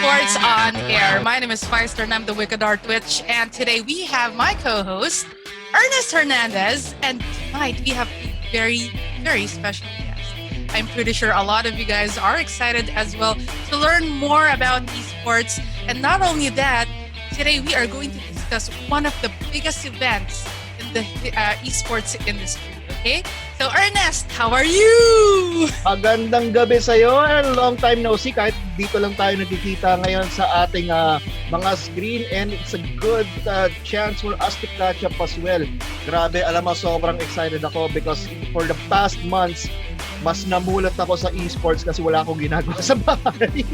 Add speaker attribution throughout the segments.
Speaker 1: Esports on Air. My name is Feister and I'm the Wicked Art Witch. And today we have my co-host, Ernest Hernandez. And tonight we have a very, very special guest. I'm pretty sure a lot of you guys are excited as well to learn more about esports. And not only that, today we are going to discuss one of the biggest events in the esports industry. Okay? So Ernest, how are you?
Speaker 2: Magandang gabi sa'yo and long time no see. Kahit dito lang tayo nagkikita ngayon sa ating mga screen and it's a good chance for us to catch up as well. Grabe, alam mo, sobrang excited ako because for the past months, mas namulat ako sa esports kasi wala akong ginagawa sa bahay.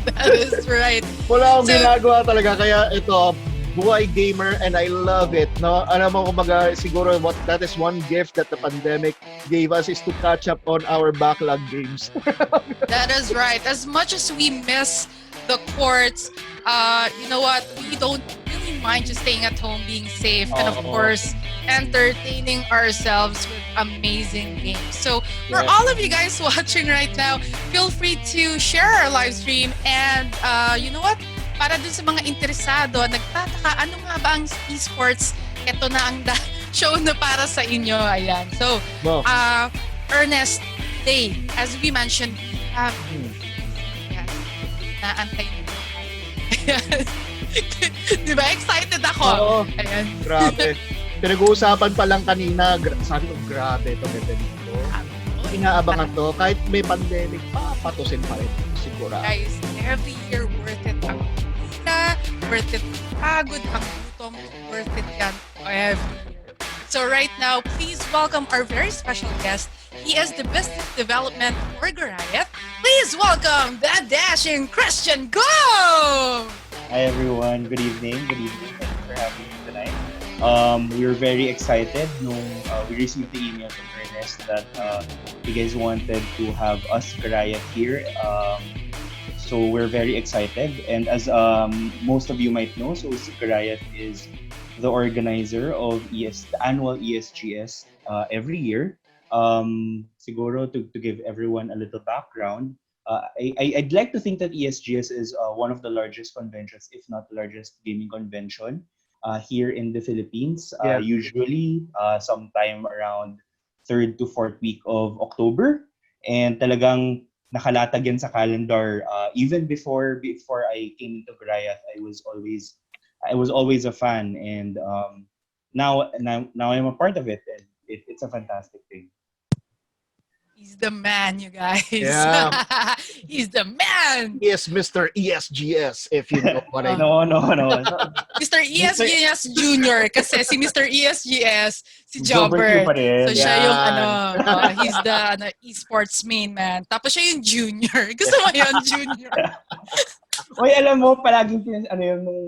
Speaker 1: That is right.
Speaker 2: Wala akong ginagawa talaga kaya ito, buhay gamer and I love it. No? Alam mo, kumbaga, siguro that is one gift that the pandemic gave us is to catch up on our backlog games.
Speaker 1: That is right. As much as we miss the courts, you know what? We don't really mind just staying at home, being safe, and of course, entertaining ourselves with amazing games. So for all of you guys watching right now, feel free to share our live stream and you know what? Para dun sa mga interesado, nagtataka, ano nga ba ang esports? Ito na ang show na para sa inyo. Ayan. So, Ernest, today, as we mentioned, we have naantay mo. Di ba? Excited ako.
Speaker 2: Oo.
Speaker 1: Ayan.
Speaker 2: Grabe. Pinag-uusapan pa lang kanina, sabi ko, grabe ito, ganda nito. Inaabangan to, kahit may pandemic, patusin pa rin. Siguro.
Speaker 1: Guys, every year worth it ang pila, worth it ang pagod, ang gutom, worth it yan every year. So right now, please welcome our very special guest. He is the business development for Goliath. Please welcome the dashing Christian Go!
Speaker 3: Hi everyone, good evening. Thank you for having me tonight. We were very excited nung we received the email from Ernest that you guys wanted to have us Goliath here. So we're very excited, and as most of you might know, so Goliath is the organizer of the annual ESGS every year. Siguro to give everyone a little background, I'd like to think that ESGS is one of the largest conventions, if not the largest gaming convention here in the Philippines. Usually sometime around 3rd to 4th week of October, and talagang nakalatag yan sa calendar. Even before I came into Goliath, I was always a fan, and now I'm a part of it, and it's a fantastic thing.
Speaker 1: He's the man, you guys.
Speaker 2: Yeah.
Speaker 1: He's the man.
Speaker 2: Yes, Mr. ESGS, if you know what I mean.
Speaker 3: No.
Speaker 1: Mr. ESGS Junior kasi si Mr. ESGS si
Speaker 3: Jobber
Speaker 1: Jobber.
Speaker 3: pa rin.
Speaker 1: So siya yung he's the esports main man. Tapos siya yung junior. Gusto mo yun, junior?
Speaker 3: Oy, alam mo, palaging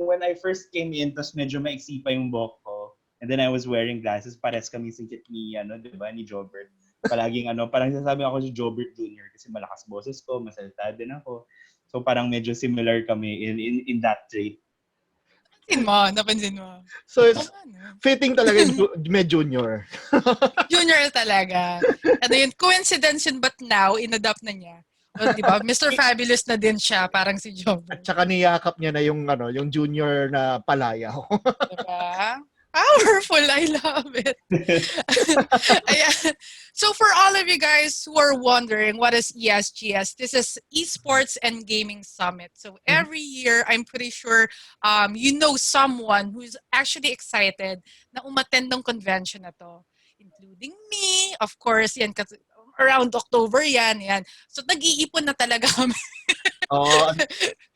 Speaker 3: when I first came in, tapos medyo maiksi pa yung buhok ko. And then I was wearing glasses, pares kami singkit ni, di ba, ni Jobber. Palaging parang sasabi ako si Jobert Jr. kasi malakas boses ko, masalita din ako. So parang medyo similar kami in that trait.
Speaker 1: Napansin mo.
Speaker 2: So it's fitting talaga may junior.
Speaker 1: Junior talaga. Ano yun, coincidence yun, but now, in-adapt na niya. O, di ba? Mr. Fabulous na din siya, parang si Jobert.
Speaker 2: At saka niyakap niya na yung junior na palayaw.
Speaker 1: Diba? Powerful. I love it. Ayan. So for all of you guys who are wondering what is ESGS, this is Esports and Gaming Summit. So every year, I'm pretty sure you know someone who's actually excited na umattend ng convention na to. Including me, of course, yan, around October yan. So nag-iipon na talaga kami.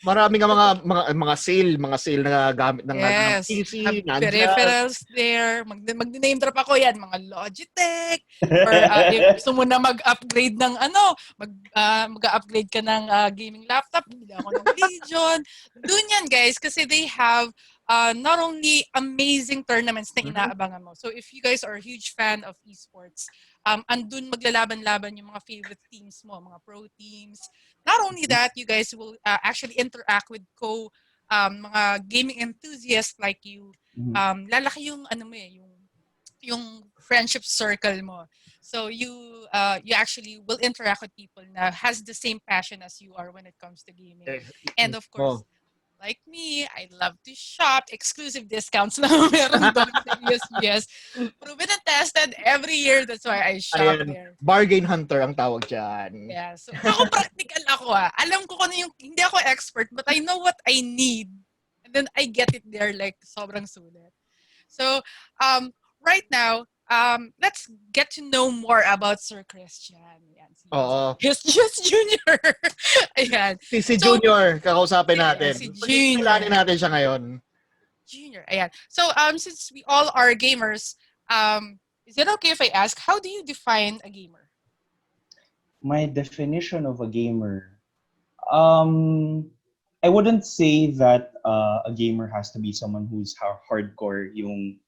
Speaker 2: Marami nga mga sale na gamit ng PC,
Speaker 1: peripherals there. Mag-name drop ako yan, mga Logitech or if gusto mo na mag-upgrade ng mag-upgrade ka ng gaming laptop, bili ako ng Legion. Doon yan guys kasi they have not only amazing tournaments na inaabangan mo. So if you guys are a huge fan of esports, andun maglalaban-laban yung mga favorite teams mo, mga pro teams. Not only that, you guys will actually interact with mga gaming enthusiasts like you. Lalaki yung yung yung friendship circle mo. So you actually will interact with people na has the same passion as you are when it comes to gaming. And of course,
Speaker 2: Oh,
Speaker 1: like me, I love to shop. Exclusive discounts lang meron doon sa ESGS. Proven and tested every year. That's why I shop
Speaker 2: ayan,
Speaker 1: there.
Speaker 2: bargain hunter ang tawag dyan.
Speaker 1: Yeah. So ako practical ako ah. Alam ko kung ano yung, hindi ako expert, but I know what I need. And then I get it there like sobrang sulit. So right now, let's get to know more about Sir Christian. Ayan, si
Speaker 2: Oo.
Speaker 1: Christian Jr. Ayan.
Speaker 2: Si
Speaker 1: So,
Speaker 2: Junior, kakausapin
Speaker 1: yeah,
Speaker 2: natin.
Speaker 1: si
Speaker 2: Pagkikilala
Speaker 1: Junior.
Speaker 2: natin siya ngayon.
Speaker 1: Junior. Ayan. So, since we all are gamers, is it okay if I ask, how do you define a gamer?
Speaker 3: My definition of a gamer, um, I wouldn't say that a gamer has to be someone who's hardcore, yung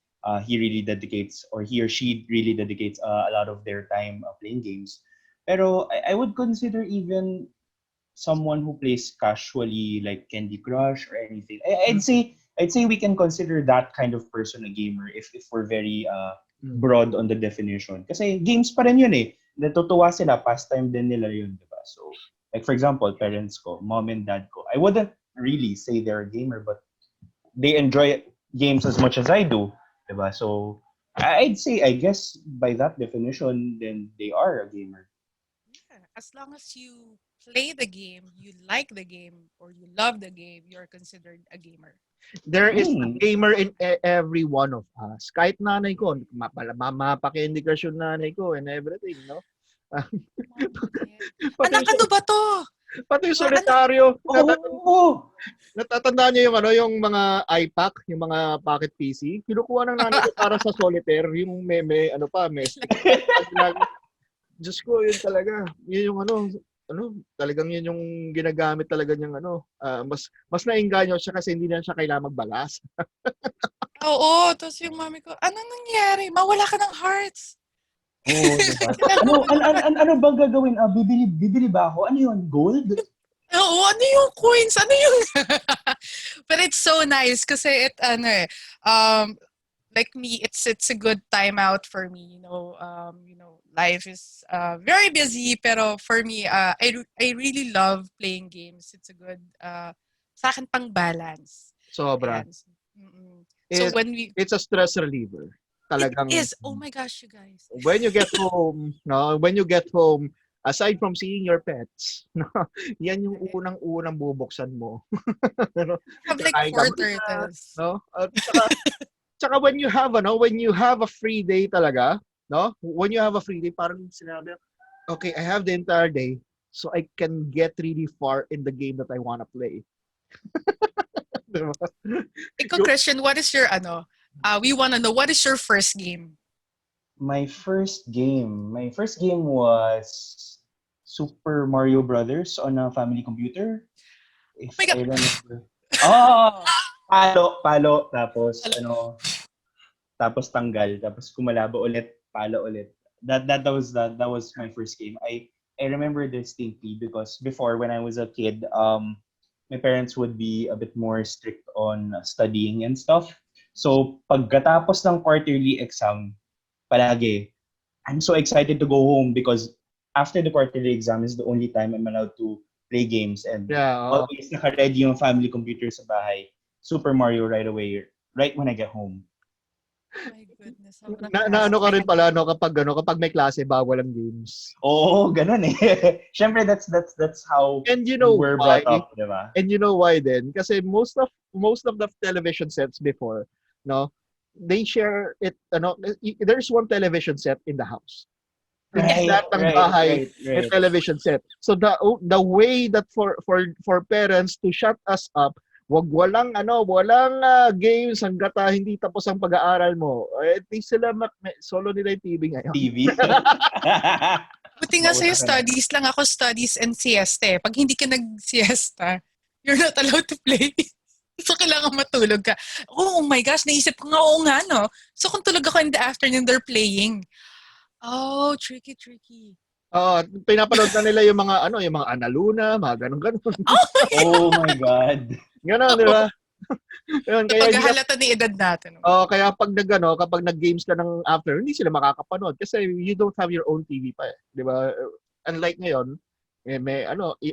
Speaker 3: he really dedicates or he or she really dedicates a lot of their time playing games. Pero I would consider even someone who plays casually like Candy Crush or anything. I'd say we can consider that kind of person a gamer if we're very broad on the definition. Kasi games pa rin yun eh. Natutuwa sila, pastime din nila yun, di ba? So, like for example, parents ko, mom and dad ko, I wouldn't really say they're a gamer, but they enjoy games as much as I do, di ba? So, I'd say, I guess, by that definition, then they are a gamer.
Speaker 1: Yeah, as long as you play the game, you like the game, or you love the game, you're considered a gamer.
Speaker 2: There is a
Speaker 3: Mm.
Speaker 2: gamer in every one of us. Kahit nanay ko, mapa-Candy Crush yung nanay ko and everything, no? pati,
Speaker 1: Anak, ano ba to?
Speaker 2: pati yung
Speaker 1: Diba, anak,
Speaker 2: solitaryo.
Speaker 3: Oh!
Speaker 2: Natatandaan niyo yung yung mga iPack, yung mga pocket PC. Kinukuha ng nanay ko para sa solitaire, yung may may stick. Diyos ko, yun talaga. Yun yung talagang yun yung ginagamit talaga niyang mas nainganyo siya kasi hindi na siya kailangan magbalas.
Speaker 1: oo, tapos yung mami ko, anong nangyari? Mawala ka ng hearts.
Speaker 3: Oo, diba? Ano bang gagawin? Bibili ba ako? Ano yun? Gold?
Speaker 1: Oo, ano yung coins? Ano yung... But it's so nice kasi like me, it's a good time out for me. Life is very busy, pero for me, I really love playing games. It's a good, sa akin pang balance.
Speaker 2: Sobra.
Speaker 1: Ayan. So
Speaker 2: It's a stress reliever. Talagang,
Speaker 1: it is. Oh my gosh, you guys.
Speaker 2: when you get home, aside from seeing your pets, no, yan yung unang bubuksan mo.
Speaker 1: I have like
Speaker 2: Kakain ka
Speaker 1: 4
Speaker 2: muna,
Speaker 1: turtles.
Speaker 2: no? At tsaka when you have a free day talaga, no? When you have a free day, parang sinabi, okay, I have the entire day, so I can get really far in the game that I wanna play. Diba?
Speaker 1: Ikaw, Christian, what is your we wanna know, what is your first game?
Speaker 3: My first game was Super Mario Brothers on a family computer. If
Speaker 1: Oh my God.
Speaker 3: I remember. Oh! Palo, tapos tapos tanggal, tapos kumalabo ulit, palo ulit. That was my first game. I remember distinctly because before when I was a kid, my parents would be a bit more strict on studying and stuff. So pagkatapos ng quarterly exam, palagi, I'm so excited to go home because after the quarterly exam is the only time I'm allowed to play games and always naka-ready yung family computer sa bahay. Super Mario right away, right when I get home.
Speaker 1: Oh my goodness.
Speaker 2: Ano ka rin pala, no, kapag may klase, bawal ang games.
Speaker 3: Oo, ganun eh. Siyempre, that's how
Speaker 2: And you know
Speaker 3: we're
Speaker 2: why?
Speaker 3: brought up, di ba?
Speaker 2: And you know why then? Kasi most of the television sets before, no, they share it, there's one television set in the house.
Speaker 3: Right,
Speaker 2: Lahat ng bahay may
Speaker 3: right.
Speaker 2: television set. So the way that for parents to shut us up, walang games hangga't hindi tapos ang pag-aaral mo. At least sila solo nila yung TV ngayon.
Speaker 3: TV.
Speaker 1: Buti nga sa'yo, studies lang. Ako, studies and siesta. Pag hindi ka nag-siesta, you're not allowed to play. So, kailangan matulog ka. Oh my gosh, naisip ko nga, oo nga, no? So, kung tulog ako in the afternoon, they're playing. Oh, tricky.
Speaker 2: Pinapanood na nila yung mga Analuna, mga ganun.
Speaker 3: Oh my God.
Speaker 2: Ganun, di ba? Yun, kaya hindi na,
Speaker 1: Napaghahalata ni edad natin.
Speaker 2: kaya pag kapag nag-games ka ng after, hindi sila makakapanood kasi you don't have your own TV pa eh. 'Di ba? Unlike ngayon, may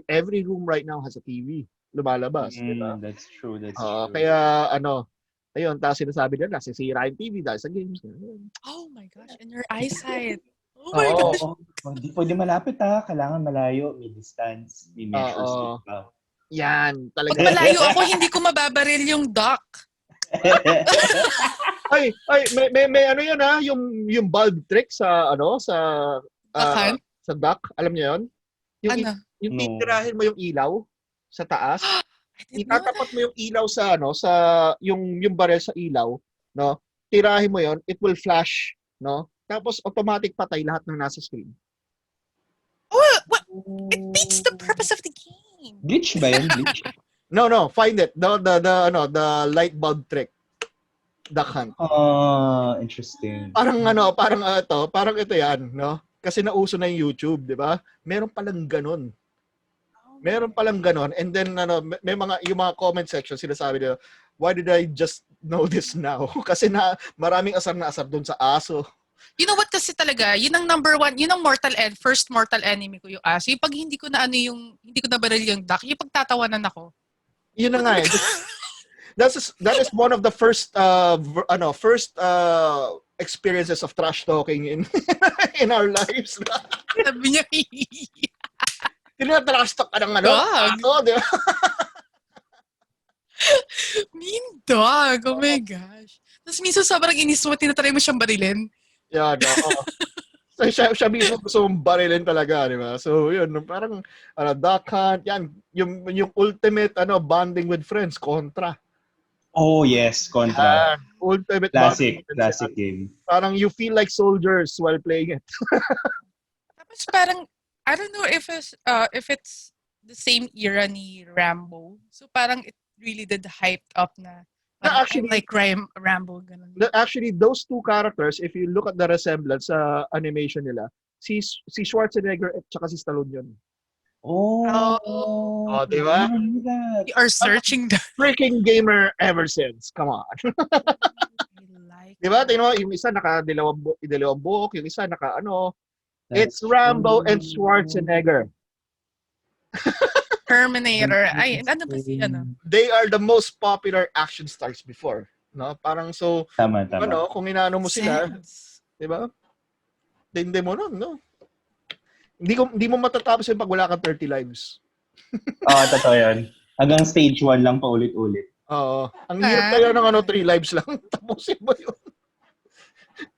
Speaker 2: every room right now has a TV lumalabas, 'di ba?
Speaker 3: That's true. That's
Speaker 2: Oo,
Speaker 3: true.
Speaker 2: kaya ayun, tapos sinasabi nila nasisira yung TV dahil sa games.
Speaker 1: Oh my gosh, and your eyesight. Oh my
Speaker 2: Oo,
Speaker 1: gosh.
Speaker 3: Oo. Hindi pwede malapit ha. Kailangan malayo. May distance. May measure stick
Speaker 2: oo.
Speaker 3: pa.
Speaker 2: Yan,
Speaker 1: Pag
Speaker 2: talaga.
Speaker 1: malayo ako, hindi ko mababaril yung duck.
Speaker 2: Ay, may ano yun ha, yung bulb trick
Speaker 1: Dakan?
Speaker 2: sa duck, alam niyo yun? Yung
Speaker 1: Ano?
Speaker 2: yung
Speaker 3: No.
Speaker 2: titirahin mo yung ilaw sa taas,
Speaker 1: I didn't know
Speaker 2: itatapat
Speaker 1: that.
Speaker 2: mo yung ilaw sa yung barel sa ilaw, no? Tirahin mo yon, it will flash, no? Tapos automatic patay lahat ng nasa screen.
Speaker 1: Oh, what? It beats the purpose of the game.
Speaker 3: Glitch ba yun? Glitch?
Speaker 2: No, find it. The light bulb trick. Duck hunt.
Speaker 3: Interesting.
Speaker 2: Parang ito yan, no? Kasi nauso na yung YouTube, di ba? Meron palang ganun. And then may yung mga comment section sinasabi nila, why did I just know this now? Kasi maraming asar na asar doon sa aso.
Speaker 1: You know what kasi talaga, yun ang number one, yun ang first mortal enemy ko yung aso. Yung pag hindi ko hindi ko nabaril yung duck, yung pagtatawanan ako.
Speaker 2: Yun na nga eh. That is one of the first experiences of trash talking in our lives.
Speaker 1: Sabi niya,
Speaker 2: Tinatrash talk ka ng
Speaker 1: dog.
Speaker 2: aso, di ba?
Speaker 1: Mean dog. Oh my gosh. Tapos minsan sobrang inis mo, tinatry mo siyang barilin.
Speaker 2: Yeah, no. So, siya mismo gusto mong barilin talaga, di ba? So, yun, parang duck hunt, yan, yung ultimate bonding with friends, Contra.
Speaker 3: Oh, yes. Contra.
Speaker 2: Ultimate
Speaker 3: Classic.
Speaker 2: bonding with
Speaker 3: Classic
Speaker 2: friends.
Speaker 3: game.
Speaker 2: Parang you feel like soldiers while playing it.
Speaker 1: Tapos parang, I don't know if it's the same era ni Rambo. So parang it really did hyped up na.
Speaker 2: Actually,
Speaker 1: I'm like Rambo. Ganun.
Speaker 2: Actually, those two characters, if you look at the resemblance sa animation nila, si Schwarzenegger at saka si Stallone yun.
Speaker 3: Oh,
Speaker 2: di ba?
Speaker 3: I knew that.
Speaker 1: We are searching the...
Speaker 2: Freaking gamer ever since. Come on. Di ba? Tingnan mo, yung isa dalawang buhok, yung isa it's Rambo and Schwarzenegger.
Speaker 1: Terminator. Ay, ano ba si
Speaker 2: They are the most popular action stars before. No? Parang so,
Speaker 3: Tama.
Speaker 2: kung inaano mo sila, di ba? Hindi mo nun, no? Hindi mo matatapos yung pag wala kang 30 lives.
Speaker 3: Totoo yan. Hanggang stage 1 lang pa ulit-ulit.
Speaker 2: Oo. Ang hirap kaya ng 3 lives lang. Tapusin mo yun.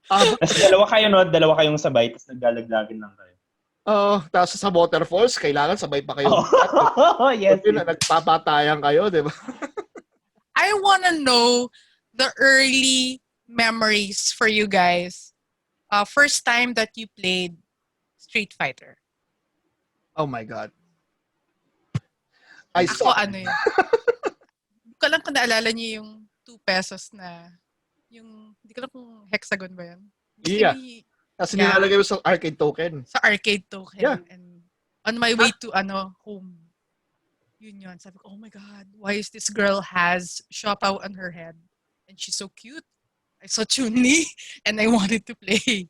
Speaker 3: Tapos dalawa kayong sabay, tapos naglalaglagan lang kayo.
Speaker 2: Tapos sa waterfalls, kailangan sabay pa kayo.
Speaker 3: Yes.
Speaker 2: Nagpapatayan kayo, di ba?
Speaker 1: I wanna know the early memories for you guys. First time that you played Street Fighter.
Speaker 2: Oh my God.
Speaker 1: Ako yun. Hindi ko lang kung naalala niyo yung 2 pesos na hindi ko lang kung hexagon ba yan.
Speaker 2: Yeah. Kasi nilalagay mo sa arcade token.
Speaker 1: Sa arcade token.
Speaker 2: Yeah.
Speaker 1: And on my way to home. Yun. Sabi ko, oh my God, why is this girl has siopaw on her head? And she's so cute. I saw Chun-Li and I wanted to play.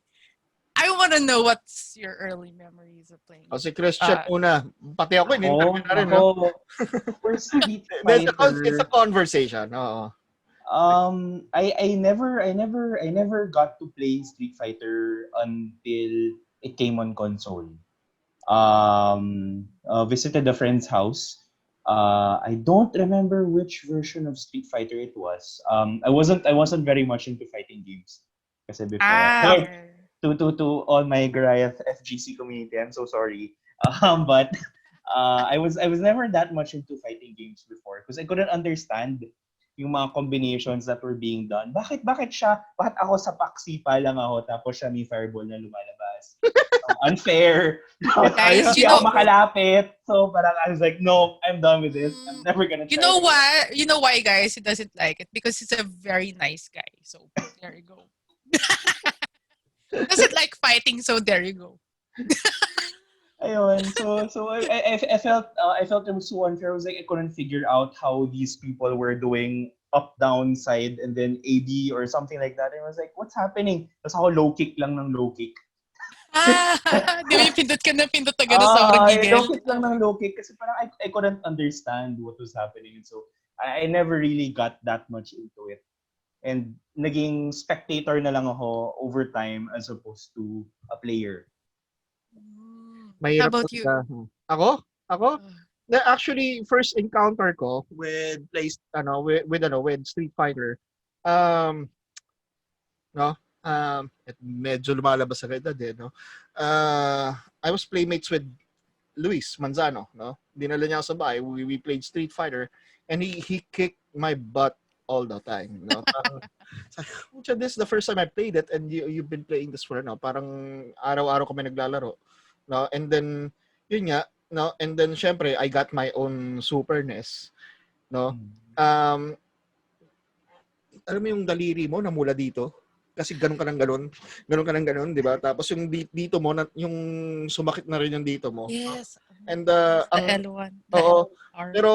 Speaker 1: I want to know what's your early memories of playing.
Speaker 2: Si Christian una. Pati ako, in-interview na rin.
Speaker 3: First Street Fighter.
Speaker 2: It's a conversation. Oo.
Speaker 3: I never got to play Street Fighter until it came on console. Visited a friend's house. I don't remember which version of Street Fighter it was. I wasn't very much into fighting games. Kasi before. To all my Goliath FGC community, I'm so sorry. But I was never that much into fighting games before because I couldn't understand yung mga combinations that were being done. Bakit ako sa paksi pa lang ako tapos siya may fireball na lumalabas? Unfair.
Speaker 1: Guys,
Speaker 3: Hindi ako makalapit. So parang I was like, no, I'm done with this. I'm never gonna try.
Speaker 1: You know why, guys, he doesn't like it? Because he's a very nice guy. So there you go. Doesn't like fighting, so there you go.
Speaker 3: Ayun, so I felt it was so unfair. I was like, I couldn't figure out how these people were doing up, down, side, and then AD or something like that. And I was like, what's happening? Tapos ako low kick lang ng low kick.
Speaker 1: Ah, di ba yung pindot ka na pindot na gano'n sa orang
Speaker 3: Low
Speaker 1: gigil?
Speaker 3: kick lang ng low kick kasi parang I couldn't understand what was happening. So I never really got that much into it. And naging spectator na lang ako over time as opposed to a player.
Speaker 1: How
Speaker 2: Mahirap
Speaker 1: about you?
Speaker 2: talaga. Ako? Actually, first encounter ko with with Street Fighter, um, no, medyo lumalabas sa edad no. I was playmates with Luis Manzano, no. Dinala niya ako sa bahay. We played Street Fighter, and he kicked my butt all the time, no. This is the first time I played it, and you've been playing this for parang araw-araw kami naglalaro, no. And then yun nga, no, and then syempre I got my own Super NES, no. Alam mo yung daliri mo namula dito kasi ganun ka ng ganun, di ba? Tapos yung dito mo yung sumakit na rin yung dito mo.
Speaker 1: Yes.
Speaker 2: And
Speaker 1: the
Speaker 2: ang
Speaker 1: L1, the
Speaker 2: oo,
Speaker 1: LR.
Speaker 2: pero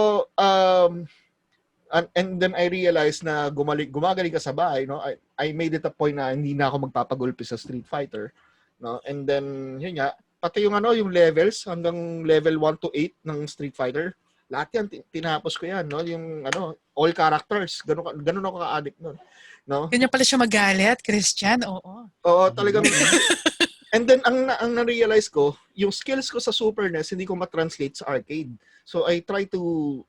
Speaker 2: and then I realized na gumagaling ka sa bahay, no. I made it a point na hindi na ako magpapagulpi sa Street Fighter, no. And then yun nga, pati yung yung levels hanggang level 1 to 8 ng Street Fighter, lahat yan tinapos ko yan, no. Yung all characters, ganun ako ka-addict nun, no.
Speaker 1: Ganyan pala siya magalit, Christian. Oo.
Speaker 2: Oo, talagang. And then ang na-realize ko, yung skills ko sa Super NES hindi ko ma-translate sa arcade. So I try to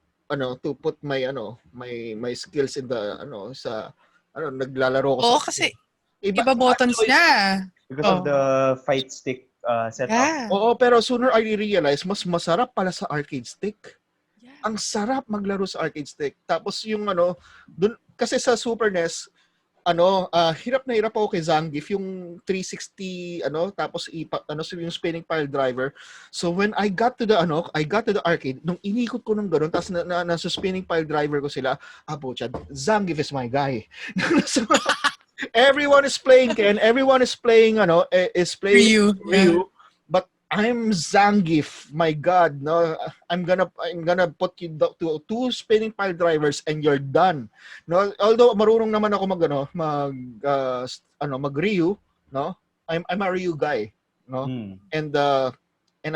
Speaker 2: to put my my skills in the sa naglalaro ko
Speaker 1: Oo,
Speaker 2: sa
Speaker 1: kasi iba buttons niya.
Speaker 3: Because of the fight stick setup.
Speaker 1: Yeah.
Speaker 2: Oo, pero sooner I realize mas masarap pala sa arcade stick.
Speaker 1: Yeah.
Speaker 2: Ang sarap maglaro sa arcade stick. Tapos yung dun kasi sa Super NES hirap na hirap ako kay Zangief yung 360 tapos yung spinning pile driver. So when I got to the arcade, nung inikot ko ng ganoon tapos nasa spinning pile driver ko sila, pucha, Zangief is my guy. So, everyone is playing Ken, everyone is playing
Speaker 1: Ryu.
Speaker 2: Ryu. But I'm Zangief, my God, no. I'm gonna put you to 2 spinning pile drivers and you're done. No, although marunong naman ako mag Ryu, no. I'm a Ryu guy, no. And a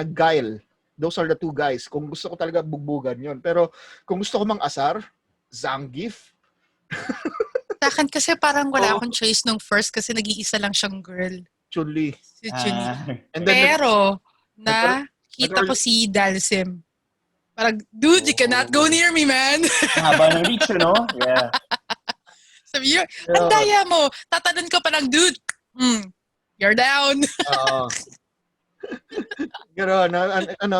Speaker 2: Guile. Those are the 2 guys. Kung gusto ko talaga bugbugan 'yon. Pero kung gusto ko mang-asar, Zangief.
Speaker 1: Sa akin kasi parang wala akong choice nung first kasi nag-iisa lang siyang girl.
Speaker 2: Chun-Li.
Speaker 1: Si Chun-Li.
Speaker 2: And then
Speaker 1: Pero nakita ko si Dalsim. Parang, dude, you cannot go near me, man.
Speaker 3: Haba ng reach, Yeah.
Speaker 1: Sabi yun, ang daya mo. Tatanan ko parang, dude, you're down.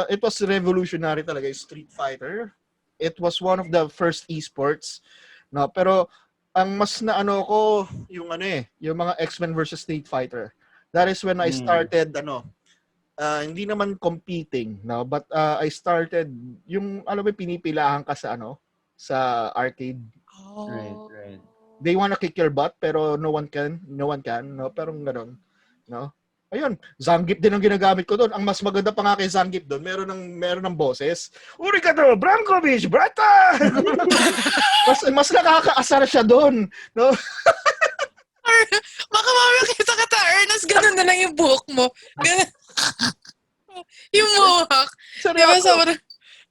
Speaker 2: It was revolutionary talaga yung Street Fighter. It was one of the first esports. No, pero ang mas ko yung yung mga X-Men versus Street Fighter. That is when I started hindi naman competing, no, but I started yung pinipilahan ka sa sa arcade.
Speaker 1: Oh.
Speaker 3: Right.
Speaker 2: They wanna kick your butt pero no one can, no, pero ganoon, no. Ayun, Zangief din ang ginagamit ko doon. Ang mas maganda pa nga kay Zangief doon, meron ng boses. Urigato, Brankovic, brata! mas nakakaasar siya doon, no?
Speaker 1: Baka makakita ka ta, Ernest, ganun na lang yung buhok mo. Yung mohawk.
Speaker 2: Seryoso. Diba,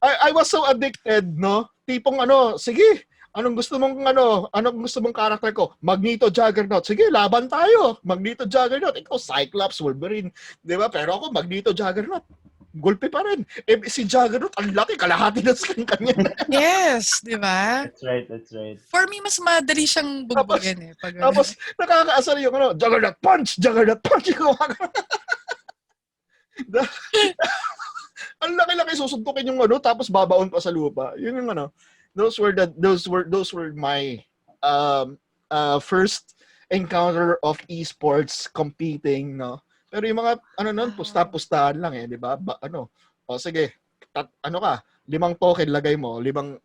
Speaker 2: I was so addicted, no? Tipong sige, anong gusto mong karakter ko? Magneto Juggernaut. Sige, laban tayo. Magneto Juggernaut. Ikaw, Cyclops, Wolverine. Di ba? Pero ako, Magneto Juggernaut. Gulpi pa rin. Si Juggernaut, ang laki. Kalahati na sa kanya.
Speaker 1: Yes, di ba?
Speaker 3: That's right.
Speaker 1: For me, mas madali siyang bugbugin eh.
Speaker 2: Tapos, nakakaasar yung Juggernaut Punch! Juggernaut Punch! Ang laki-laki susuntukin yung tapos babaon pa sa lupa. Yun yung those were my first encounter of esports competing, no. Pero yung mga pusta-pustahan lang di ba? Sige, ka, 5 token lagay mo, 5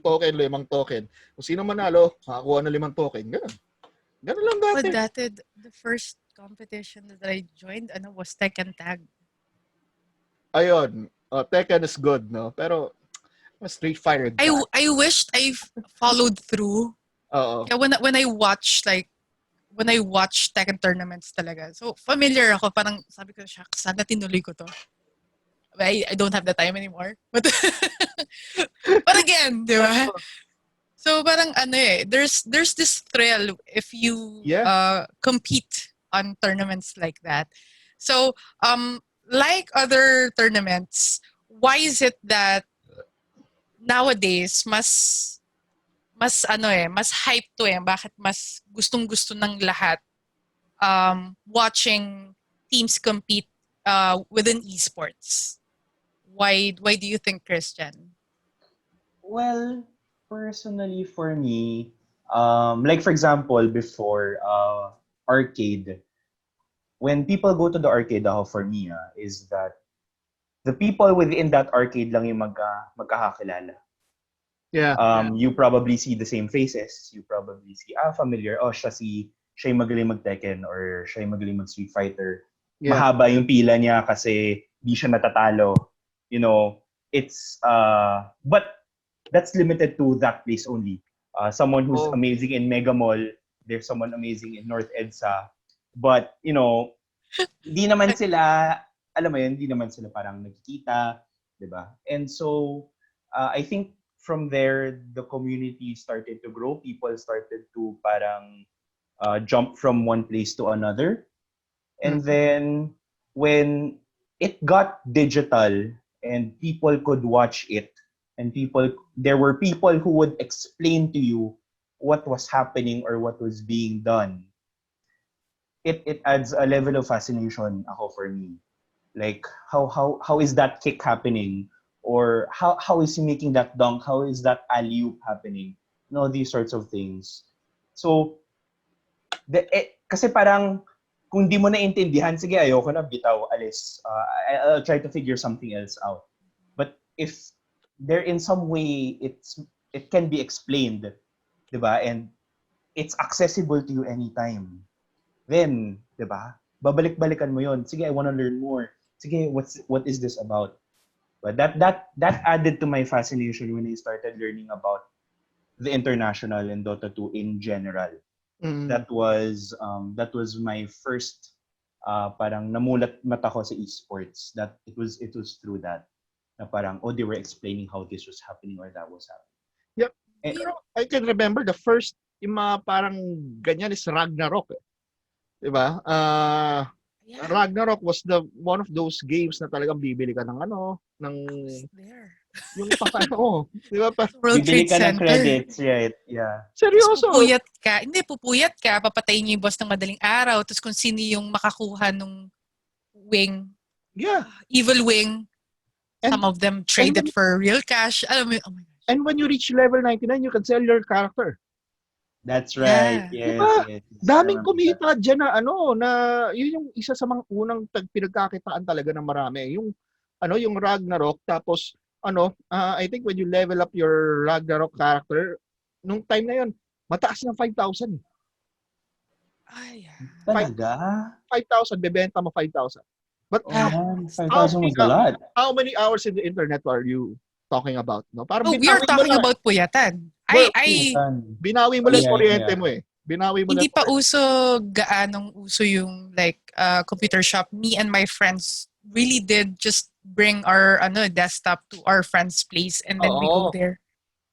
Speaker 2: token. Kung sino manalo, makakuha ng 5 token. Ganun lang dati.
Speaker 1: But dati, the first competition that I joined, was Tekken Tag.
Speaker 2: Ayun, Tekken is good, no? Pero Street Fighter.
Speaker 1: I wished I followed through
Speaker 2: Oo.
Speaker 1: Yeah, when I watch Tekken tournaments talaga. So familiar ako, parang sabi ko, shucks, sana tinuloy ko to. I don't have the time anymore. But again, di ba? So parang there's this thrill if you
Speaker 2: Yeah.
Speaker 1: compete on tournaments like that. So like other tournaments, why is it that nowadays mas hype to bakit mas gustong-gusto ng lahat watching teams compete within esports? Why do you think, Christian?
Speaker 3: Well, personally for me, like for example, before arcade, when people go to the arcade, ako for me, is that the people within that arcade lang yung magkakakilala.
Speaker 2: Yeah.
Speaker 3: You probably see the same faces. You probably see, familiar. Oh, siya yung magaling mag-Tekken or siya yung magaling mag-Street Fighter.
Speaker 2: Yeah.
Speaker 3: Mahaba yung pila niya kasi di siya natatalo. You know, but that's limited to that place only. Someone who's amazing in Mega Mall, there's someone amazing in North EDSA. But, di naman sila, alam mo yun, di naman sila parang nagkikita, di ba? And so, I think from there, the community started to grow. People started to parang jump from one place to another. And then, when it got digital and people could watch it, and there were people who would explain to you what was happening or what was being done. It adds a level of fascination for me. Like how is that kick happening? Or how is he making that dunk? How is that alley-oop happening? These sorts of things. So kasi parang kung di mo naintindihan, sige, ayoko na, bitaw, alis. I'll try to figure something else out. But if there in some way it can be explained, diba? And it's accessible to you anytime. Then, diba? Babalik-balikan mo yon. Sige, I want to learn more. Sige, what is this about? But that added to my fascination when I started learning about the international and Dota 2 in general. That was my first parang namulat mata ko sa esports. That it was through that. Na parang, they were explaining how this was happening or that was happening.
Speaker 2: Yep. Pero I can remember the first, yung mga parang ganyan is Ragnarok. Diba? Ragnarok was one of those games na talagang bibili ka ng yung diba?
Speaker 1: World
Speaker 3: Bibili
Speaker 1: Trade
Speaker 3: ka ng
Speaker 1: Center.
Speaker 3: credits, right? Yeah.
Speaker 2: Seryoso?
Speaker 1: Pupuyat ka, papatayin niyo yung boss ng madaling araw, tapos kung sino yung makakuha nung wing, evil wing, some of them trade it for real cash. Alam mo, oh my gosh.
Speaker 2: And when you reach level 99, you can sell your character.
Speaker 3: That's right. Yes,
Speaker 2: diba?
Speaker 3: yes.
Speaker 2: Daming kumita dyan na yun yung isa sa mga unang pinagkakitaan talaga ng marami. Yung Ragnarok, tapos I think when you level up your Ragnarok character, nung time na yun, mataas ng 5,000.
Speaker 3: Talaga?
Speaker 2: 5,000, bebenta mo 5,000. But
Speaker 3: 5,000 was a lot.
Speaker 2: How many hours in the internet are you talking about? No?
Speaker 1: Parang we are talking about puyatan.
Speaker 2: Binawi mo lang kuryente mo Binawi mo
Speaker 1: hindi
Speaker 2: lang
Speaker 1: pa gaanong uso yung computer shop. Me and my friends really did just bring our desktop to our friend's place and then we go there.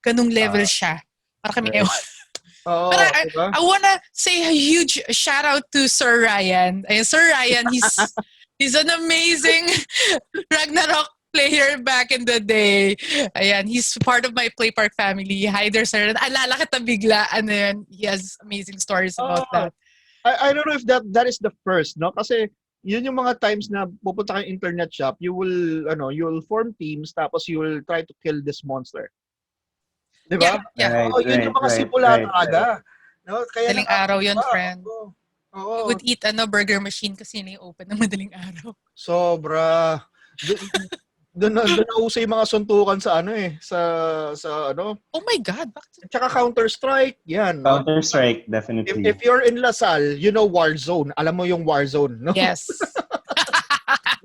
Speaker 1: Ganung level siya. Para kami ewan. But I wanna say a huge shout out to Sir Ryan. Sir Ryan, he's an amazing Ragnarok player back in the day. Ayan, he's part of my Play Park family. Hi there, sir. Alala kita bigla. He has amazing stories about that.
Speaker 2: I don't know if that is the first, no? Kasi yun yung mga times na pupunta kang internet shop, you will form teams tapos you will try to kill this monster. Diba?
Speaker 1: Yeah.
Speaker 2: Yun yung mga simula talaga. No? Kaya
Speaker 1: madaling araw yun, friend. We would eat burger machine kasi na-open ng madaling araw.
Speaker 2: Sobra. Doon nauso yung mga suntukan sa
Speaker 1: Oh my God.
Speaker 2: Tsaka Counter-Strike, yan. No?
Speaker 3: Counter-Strike, definitely.
Speaker 2: If you're in Lasal, you know Warzone. Alam mo yung Warzone, no?
Speaker 1: Yes.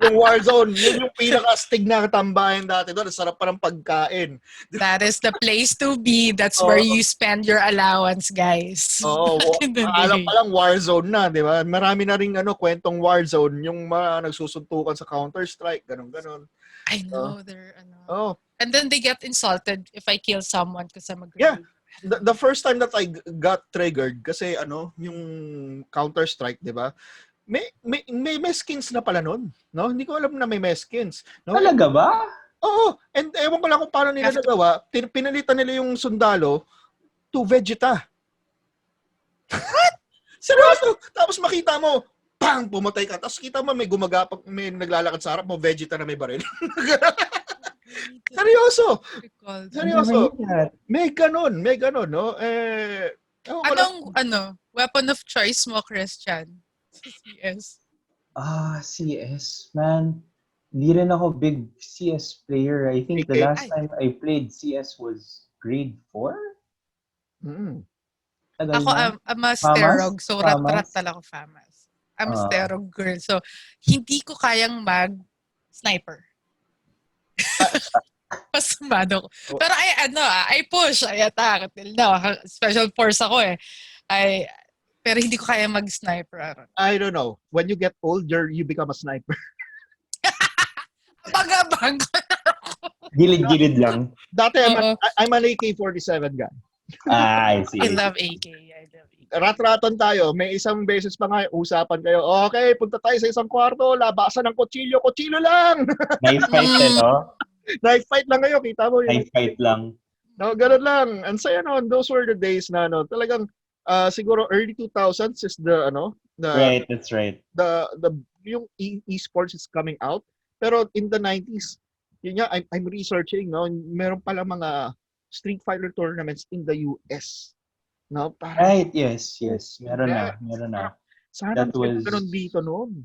Speaker 2: Yung Warzone, yun yung pinaka-astig na tambayan dati doon. Ang sarap pa ng pagkain.
Speaker 1: That is the place to be. That's where
Speaker 2: Oo.
Speaker 1: you spend your allowance, guys.
Speaker 2: Oo,
Speaker 1: Back in the
Speaker 2: alam
Speaker 1: day.
Speaker 2: pa lang Warzone na, di ba? Marami na ring kwentong Warzone, yung mga nagsusuntukan sa Counter-Strike, ganun-ganon.
Speaker 1: I know, they're,
Speaker 2: Oh,
Speaker 1: and then they get insulted if I kill someone because I'm a girl.
Speaker 2: yeah. The first time that I got triggered, kasi yung Counter-Strike, di ba? May skins na pala nun, no? Hindi ko alam na may skins. No?
Speaker 3: Talaga ba?
Speaker 2: Oo, and ewan ko lang kung paano nila nagawa. Pinalitan nila yung sundalo to Vegeta. What? Seryoso? Tapos makita mo, bang, pumatay ka. Tapos kita mo may may naglalakad sa harap mo, Vegeta na may baril. Seryoso? Seryoso? May ganun, no? Ewan ko lang.
Speaker 1: Anong, weapon of choice mo, Christian? Sa CS.
Speaker 3: CS, man. Hindi rin ako big CS player. I think the last time I played CS was grade 4?
Speaker 2: Mm.
Speaker 1: Ako, I'm a sterog. So, rat-rat talaga ako, famas. I'm a sterog girl. So, hindi ko kayang mag-sniper. Pasumado ko. Pero I push, I attack. Till now, special force ako eh. Pero hindi ko kaya mag-sniper.
Speaker 2: I don't know. When you get old, you become a sniper.
Speaker 1: Abang-abang.
Speaker 3: Gilid-gilid lang.
Speaker 2: Dati, I'm an AK-47 guy.
Speaker 3: I see.
Speaker 1: I love AK.
Speaker 2: Rat-ratan tayo. May isang beses pa nga, usapan kayo. Okay, punta tayo sa isang kwarto. Labasan ng kutsilyo. Kutsilyo lang!
Speaker 3: Knife fight no?
Speaker 2: Knife fight lang kayo. Kita mo yun.
Speaker 3: Knife fight lang.
Speaker 2: No, ganun lang. And saya noon, those were the days na talagang siguro early 2000s is
Speaker 3: Right, that's right.
Speaker 2: Yung esports is coming out. Pero in the 90s, yun nga, I'm researching, no? Meron pala mga Street Fighter tournaments in the US. No?
Speaker 3: Right, yes. Meron na.
Speaker 2: Sana ganun dito noon.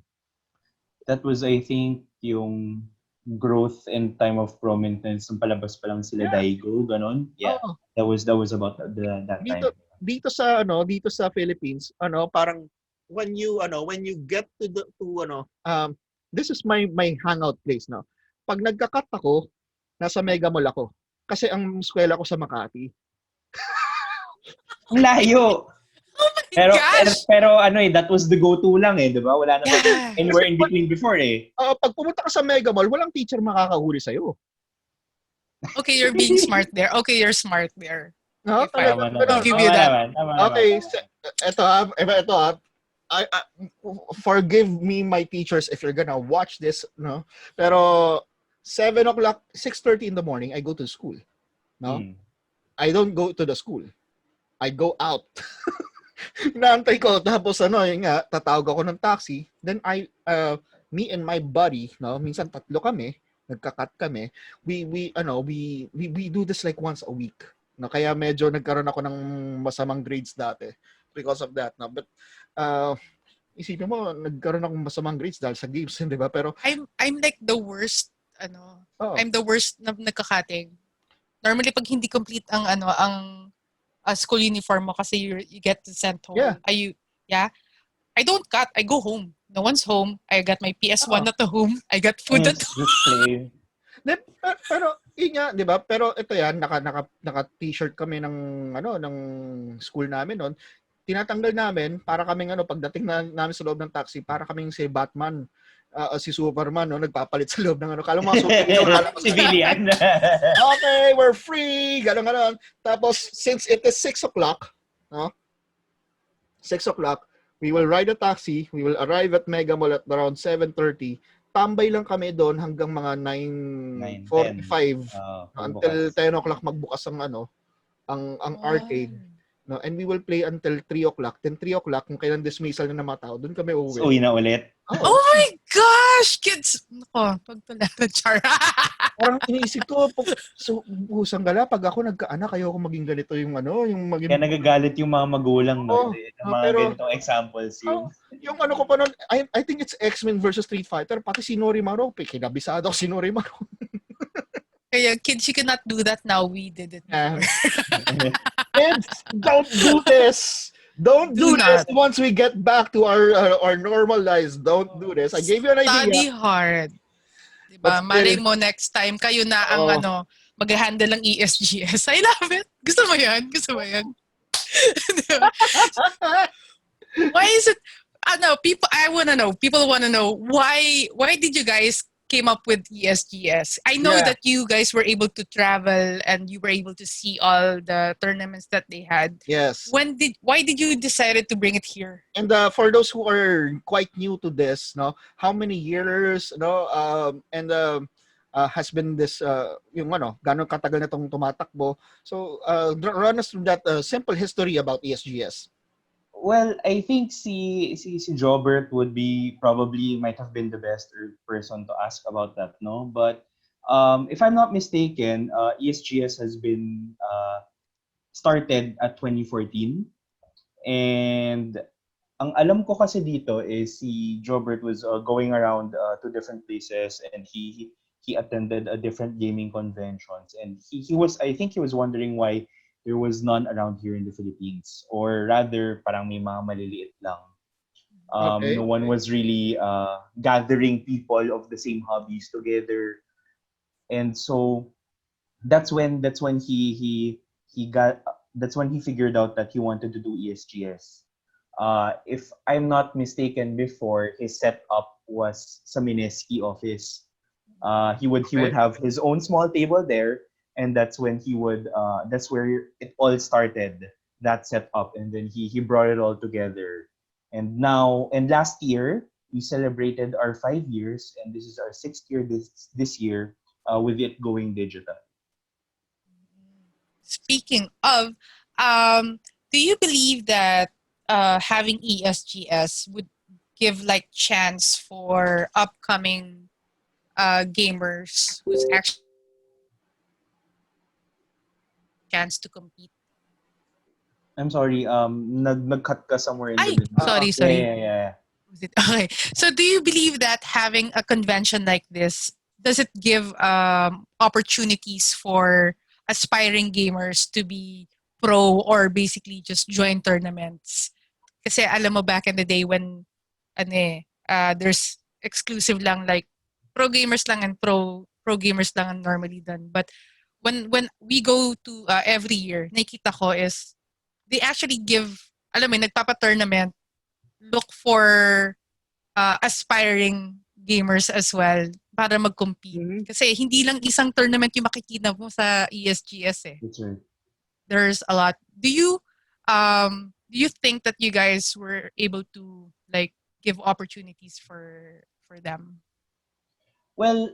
Speaker 3: That was, I think, yung growth and time of prominence ng palabas pa lang sila Daigo, ganon. Yeah. Oh. That was about that time.
Speaker 2: Dito sa Philippines, parang when you get to this is my hangout place, no. Pag nagka-cut ako, nasa Mega Mall ako. Kasi ang eskwela ko sa Makati.
Speaker 3: Layo.
Speaker 1: Oh my gosh!
Speaker 3: Pero that was the go-to lang di ba? Wala na anywhere in between before
Speaker 2: Pag pumunta ka sa Mega Mall, walang teacher makakahuli sa'yo.
Speaker 1: Okay, you're being smart there. Okay, you're smart there.
Speaker 2: No,
Speaker 1: I'll give you that.
Speaker 2: Okay, ito I forgive me my teachers if you're gonna watch this, no? Pero 7 o'clock, 6:30 in the morning, I go to school. No? I don't go to the school. I go out. Inaantay ko, tapos yun nga, tatawag ako ng taxi. Then me and my buddy, no, minsan tatlo kami, nagka-cut kami. We do this like once a week. No, kaya medyo nagkaroon ako ng masamang grades dati because of that. No? But isipin mo, nagkaroon akong masamang grades dahil sa games, di ba? Pero
Speaker 1: I'm like the worst I'm the worst na nagkakating. Normally pag hindi complete ang school uniform mo kasi you get sent home.
Speaker 2: Yeah.
Speaker 1: I don't cut. I go home. No one's home. I got my PS1 at home. I got food at home.
Speaker 2: Pero yun nga, 'di ba? Pero ito yan, naka-t-shirt kami ng school namin noon. Tinatanggal namin para kaming pagdating namin sa loob ng taxi, para kaming si Batman, si Superman, nagpapalit sa loob ng kala mo
Speaker 3: civilian.
Speaker 2: Okay, we're free. Ganon. Tapos since it is 6 o'clock, no? 6 o'clock, we will ride a taxi. We will arrive at Mega Mall at around 7:30. Tambay lang kami doon hanggang mga 9:45 until 10 o'clock magbukas ang arcade, no, and we will play until 3 o'clock. Then 3 o'clock kung kailan dismissal na ng mga tao, doon kami uuwi.
Speaker 3: So, na ulit.
Speaker 1: Oh my gosh, kids. Pagtularan char.
Speaker 2: Parang iniisip ko, busang gala pag ako nagkaanak, ayoko maging ganito yung maging.
Speaker 3: Kaya nagagalit yung mga magulang mga ganitong examples
Speaker 2: yung ko pa noon, I think it's X-Men versus Street Fighter, pati si Norimaro, kinabisado ako si Norimaro.
Speaker 1: Kaya kids, you cannot do that now. We did it.
Speaker 2: Kids, don't do this. Don't
Speaker 1: Do
Speaker 2: do this
Speaker 1: not.
Speaker 2: once we get back to our normal lives. Don't do this. I gave you an idea,
Speaker 1: Study hard.
Speaker 2: but
Speaker 1: Diba?
Speaker 2: still,
Speaker 1: Malay mo next time, kayo na ang
Speaker 2: oh,
Speaker 1: mag-handle ng ESGS. I love it. Gusto mo yan? Gusto mo yan? Diba? Why is it, people want to know, why did you guys came up with ESGS? I know
Speaker 2: yeah,
Speaker 1: that you guys were able to travel and you were able to see all the tournaments that they had.
Speaker 2: yes.
Speaker 1: Why did you decided to bring it here?
Speaker 2: And for those who are quite new to this, no, how many years, no, and has been this, yung ano, gano'ng katagal na tong tumatakbo. So, run us through that simple history about ESGS.
Speaker 3: Well, I think si Jobert would be probably might have been the best person to ask about that, no? But if I'm not mistaken, ESGS has been started at 2014, and ang alam ko kasi dito is si Jobert was going around to different places, and he attended different gaming conventions, and he was, I think he was wondering why there was none around here in the Philippines, or rather parang may mga maliliit lang.
Speaker 2: Okay.
Speaker 3: No one was really gathering people of the same hobbies together, and so that's when he got that's when he figured out that he wanted to do ESGS. If I'm not mistaken, before his setup was sa Mineski office. He would
Speaker 2: Okay.
Speaker 3: have his own small table there, and that's where it all started, that setup, and then he brought it all together. And last year we celebrated our 5 years, and this is our sixth year this year, with it going digital.
Speaker 1: Speaking of, do you believe that having ESGS would give like chance for upcoming gamers who's actually chance to compete?
Speaker 3: I'm sorry, nag-cut ka somewhere in the
Speaker 1: Ay,
Speaker 3: middle.
Speaker 1: sorry,
Speaker 3: Yeah,
Speaker 1: sorry.
Speaker 3: yeah, yeah.
Speaker 1: Was it okay? So, do you believe that having a convention like this, does it give opportunities for aspiring gamers to be pro or basically just join tournaments? Kasi alam mo back in the day when there's exclusive lang like pro gamers lang and pro gamers lang ang normally done. But when we go to every year, nakita ko is they actually give, alam mo, nagpapa-tournament, look for aspiring gamers as well para mag-compete.
Speaker 2: Mhm.
Speaker 1: Kasi hindi lang isang tournament yung makikita mo sa ESGS eh.
Speaker 3: That's right.
Speaker 1: There's a lot. Do you think that you guys were able to like give opportunities for them?
Speaker 3: Well,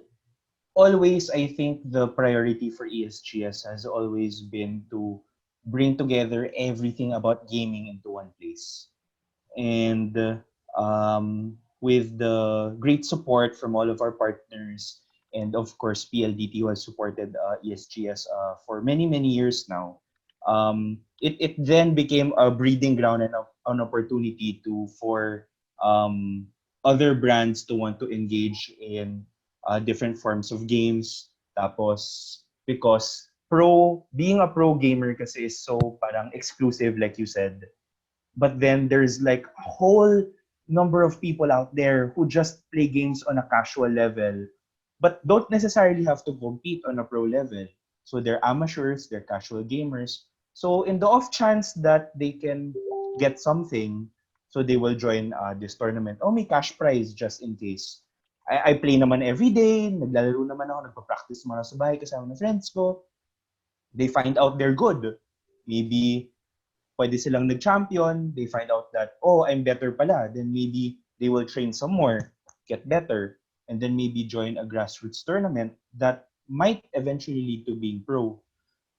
Speaker 3: always, I think the priority for ESGS has always been to bring together everything about gaming into one place. And with the great support from all of our partners, and of course PLDT, who has supported ESGS for many many years now, it then became a breeding ground and an opportunity to for other brands to want to engage in different forms of games. Tapos because being a pro gamer kasi is so parang exclusive, like you said, but then there's like a whole number of people out there who just play games on a casual level but don't necessarily have to compete on a pro level. So they're amateurs, they're casual gamers. So in the off chance that they can get something, so they will join this tournament. Oh, may cash prize just in case. I play naman every day, naglalaro naman ako, nagpa-practice naman ako sa bahay kasama ng friends ko. They find out they're good. Maybe pwede silang nag-champion, they find out that, oh, I'm better pala, then maybe they will train some more, get better, and then maybe join a grassroots tournament that might eventually lead to being pro.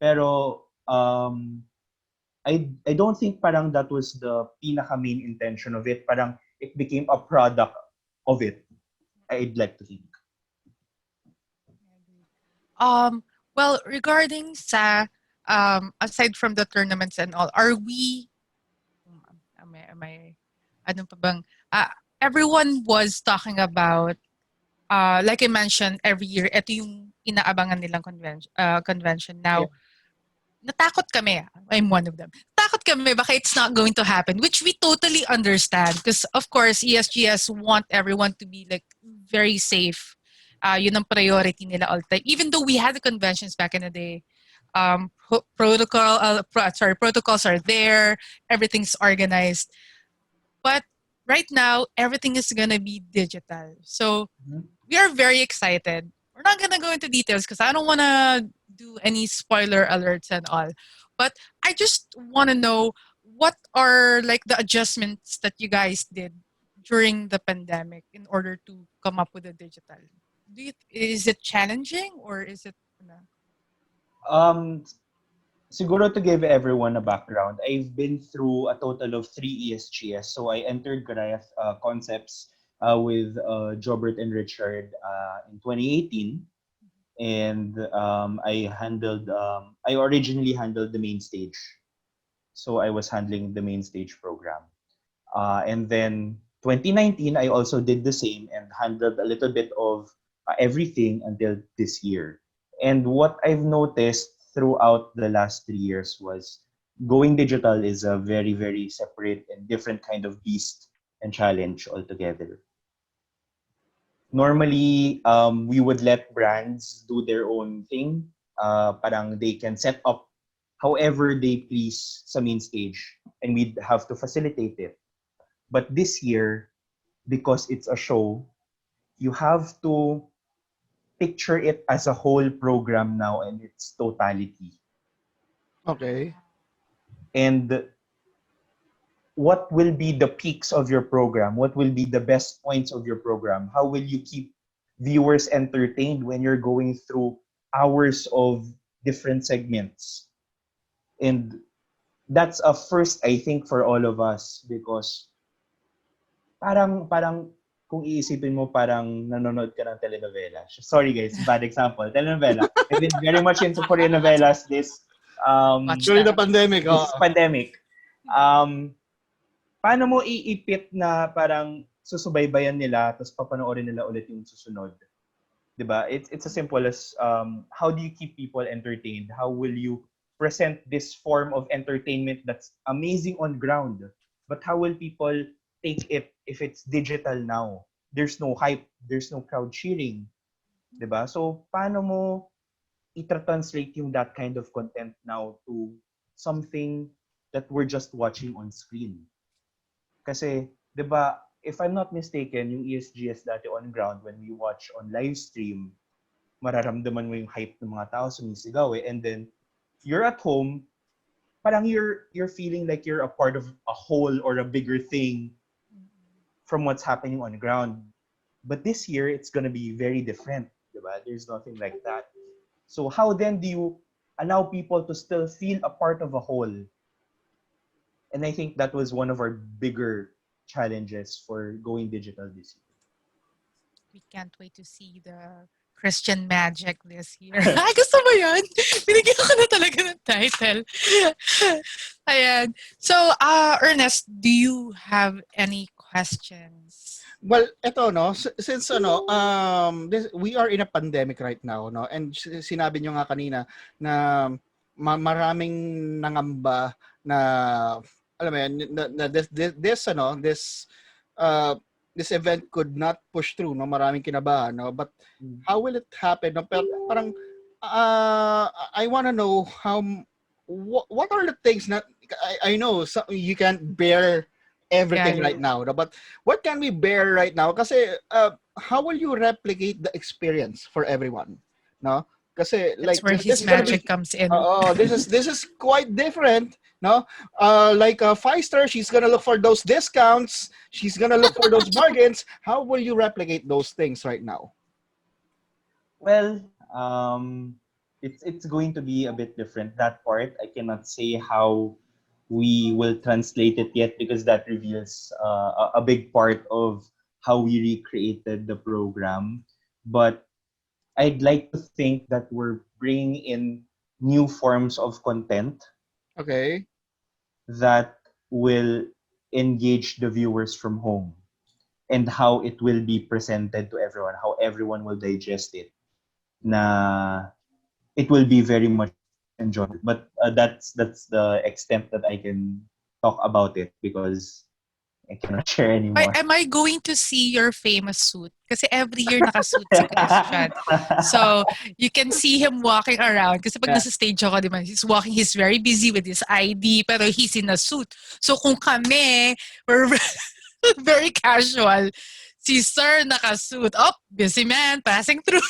Speaker 3: Pero I don't think parang that was the pinaka main intention of it. Parang it became a product of it. I'd like to think.
Speaker 1: Um, well, regarding sa aside from the tournaments and all, are we ano pa bang everyone was talking about like I mentioned every year ito yung inaabangan nilang convention now.
Speaker 2: Yeah.
Speaker 1: Natakot kami. I'm one of them. natatakot kami baka it's not going to happen, which we totally understand because of course ESGS want everyone to be like very safe. Yun ang priority nila all the time. Even though we had the conventions back in the day, protocols are there, everything's organized. But right now, everything is gonna be digital. So
Speaker 3: Mhm.
Speaker 1: we are very excited. We're not gonna go into details because I don't wanna do any spoiler alerts and all. But I just wanna know what are like the adjustments that you guys did during the pandemic in order to come up with a digital. Is it challenging or is it?
Speaker 3: Um, Siguro to give everyone a background, I've been through a total of 3 ESGs. So I entered Goliath Concepts with Jobert and Richard in 2018. And I originally handled the main stage. So I was handling the main stage program. And then 2019, I also did the same and handled a little bit of everything until this year. And what I've noticed throughout the last 3 years was going digital is a very, very separate and different kind of beast and challenge altogether. Normally, we would let brands do their own thing. Parang they can set up however they please sa main stage and we'd have to facilitate it. But this year, because it's a show, you have to picture it as a whole program now in its totality.
Speaker 2: Okay.
Speaker 3: And what will be the peaks of your program? What will be the best points of your program? How will you keep viewers entertained when you're going through hours of different segments? And that's a first, I think, for all of us because parang kung iisipin mo parang nanonood ka ng telenovela. Sorry guys, bad example. Telenovela. I've been very much into Korean novelas
Speaker 1: Watch
Speaker 2: During the
Speaker 1: that.
Speaker 2: pandemic,
Speaker 3: this pandemic. Paano mo iipit na parang susubaybayan nila tapos papanoorin nila ulit yung susunod? 'Di ba? It's as simple as how do you keep people entertained? How will you present this form of entertainment that's amazing on ground? But how will people take it if it's digital now? There's no hype, there's no crowd cheering, 'di ba? So paano mo i-translate yung that kind of content now to something that we're just watching on screen? Kasi, 'di ba, if I'm not mistaken, yung ESGS dati on ground when we watch on live stream, mararamdaman mo yung hype ng mga tao sumisigaw eh. And then you're at home, parang you're feeling like you're a part of a whole or a bigger thing from what's happening on ground. But this year it's gonna be very different, 'di ba? There's nothing like that. So how then do you allow people to still feel a part of a whole? And I think that was one of our bigger challenges for going digital this
Speaker 1: We can't wait to see the Christian magic this year. Ay, gusto mo yan? Binigyan ko na talaga ng title. Ayan. So, Ernest, do you have any questions?
Speaker 2: well, eto no, since ano, we are in a pandemic right now, no, and sinabi nyo nga kanina na maraming nangamba na alam mo yan, na this event could not push through, no, maraming kinabahan, no, but
Speaker 3: year.
Speaker 2: how will it happen? No, parang I want to know what are the things that I know you can't bear everything
Speaker 1: Yeah.
Speaker 2: right now, no? But what can we bear right now? Kasi how will you replicate the experience for everyone, no? Kasi
Speaker 1: That's
Speaker 2: like
Speaker 1: where
Speaker 2: this
Speaker 1: his
Speaker 2: is gonna be
Speaker 1: magic comes in.
Speaker 2: this is quite different, no? Like a 5-star, she's gonna look for those discounts. She's gonna look for those bargains. How will you replicate those things right now?
Speaker 3: Well, it's going to be a bit different. That part I cannot say how we will translate it yet because that reveals a big part of how we recreated the program. But I'd like to think that we're bringing in new forms of content
Speaker 2: Okay.
Speaker 3: that will engage the viewers from home and how it will be presented to everyone, how everyone will digest it. Na it will be very much enjoy it. But that's the extent that I can talk about it because I cannot share anymore.
Speaker 1: Am I going to see your famous suit? Kasi every year nakasuit si Christian. So, you can see him walking around. Kasi pag
Speaker 2: Yeah.
Speaker 1: nasa stage ako, di ba, he's very busy with his ID, pero he's in a suit. So, kung kami, we're very casual. Si Sir nakasuit. Oh, busy man, passing through.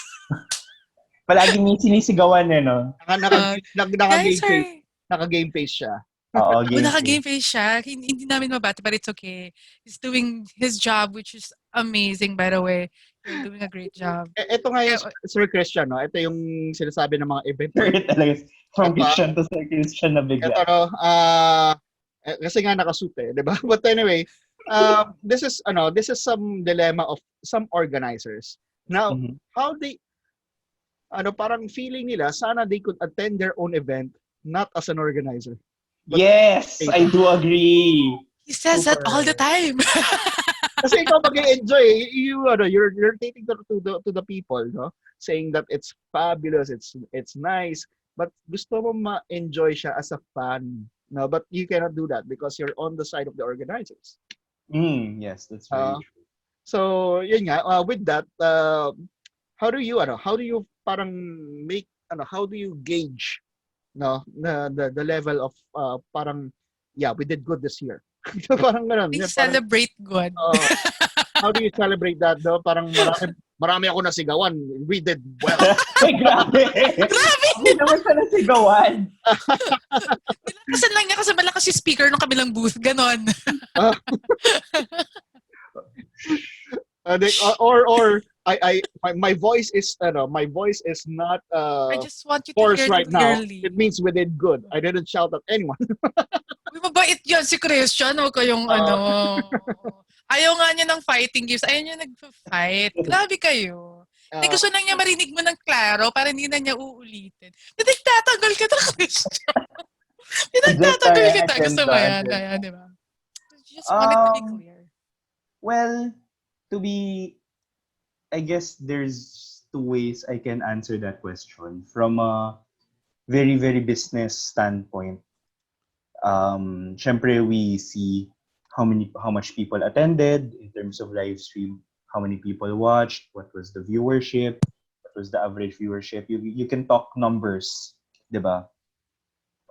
Speaker 3: Palagi may sinisigawan no?
Speaker 1: Guys,
Speaker 2: Naka-game face.
Speaker 1: sorry.
Speaker 2: Naka-game face siya.
Speaker 3: Oo,
Speaker 1: Oh,
Speaker 3: game
Speaker 1: naka-game
Speaker 3: face.
Speaker 1: face siya. Hindi namin mabati, but it's okay. He's doing his job, which is amazing, by the way. You're doing a great job.
Speaker 2: Ito nga yung
Speaker 1: Eh,
Speaker 2: Sir Christian, no? Ito yung sinasabi ng mga event.
Speaker 3: Talaga, from
Speaker 2: Ito,
Speaker 3: Christian to Sir Christian na
Speaker 2: ito,
Speaker 3: bigla.
Speaker 2: no? Kasi nga nakasuit di ba? But anyway, this is some dilemma of some organizers. Now,
Speaker 3: Mhm.
Speaker 2: how they parang feeling nila sana they could attend their own event not as an organizer. But
Speaker 3: Yes, I do agree.
Speaker 1: he says that all the time.
Speaker 2: kasi ikaw mag-enjoy, you're taking to the people, no? Saying that it's fabulous, it's nice, but gusto mo ma-enjoy siya as a fan, no? But you cannot do that because you're on the side of the organizers.
Speaker 3: Yes, that's very true.
Speaker 2: So, yun nga, with that, how do you parang make how do you gauge the level of parang we did good this year. Parang ganun.
Speaker 1: We
Speaker 2: Parang,
Speaker 1: celebrate good.
Speaker 2: how do you celebrate that though? Parang marami ako nasigawan. We did well.
Speaker 3: Ay, grabe!
Speaker 1: Grabe!
Speaker 3: Hindi naman siya nasigawan.
Speaker 1: Nilakasan lang niya kasi malakas yung speaker ng kabilang booth. Ganon.
Speaker 2: Or my voice is not
Speaker 1: I just want you to
Speaker 2: hoarse
Speaker 1: hear
Speaker 2: right
Speaker 1: it
Speaker 2: now.
Speaker 1: clearly.
Speaker 2: It means we did good. I didn't shout at anyone.
Speaker 1: Uy, mabait yan si Christian. Huwag kayong Ayaw nga niya ng fighting games. Ayaw niya nag-fight. Grabe kayo. Hindi gusto lang niya marinig mo ng klaro para hindi na niya uulitin. Nagtatanggal kita, Christian. Nagtatanggal kita. Gusto mo yan. Kaya, di ba? Just want it to be clear.
Speaker 3: Well, I guess there's two ways I can answer that question. From a very, very business standpoint, syempre we see how much people attended in terms of live stream, how many people watched, what was the viewership, what was the average viewership. You can talk numbers, diba?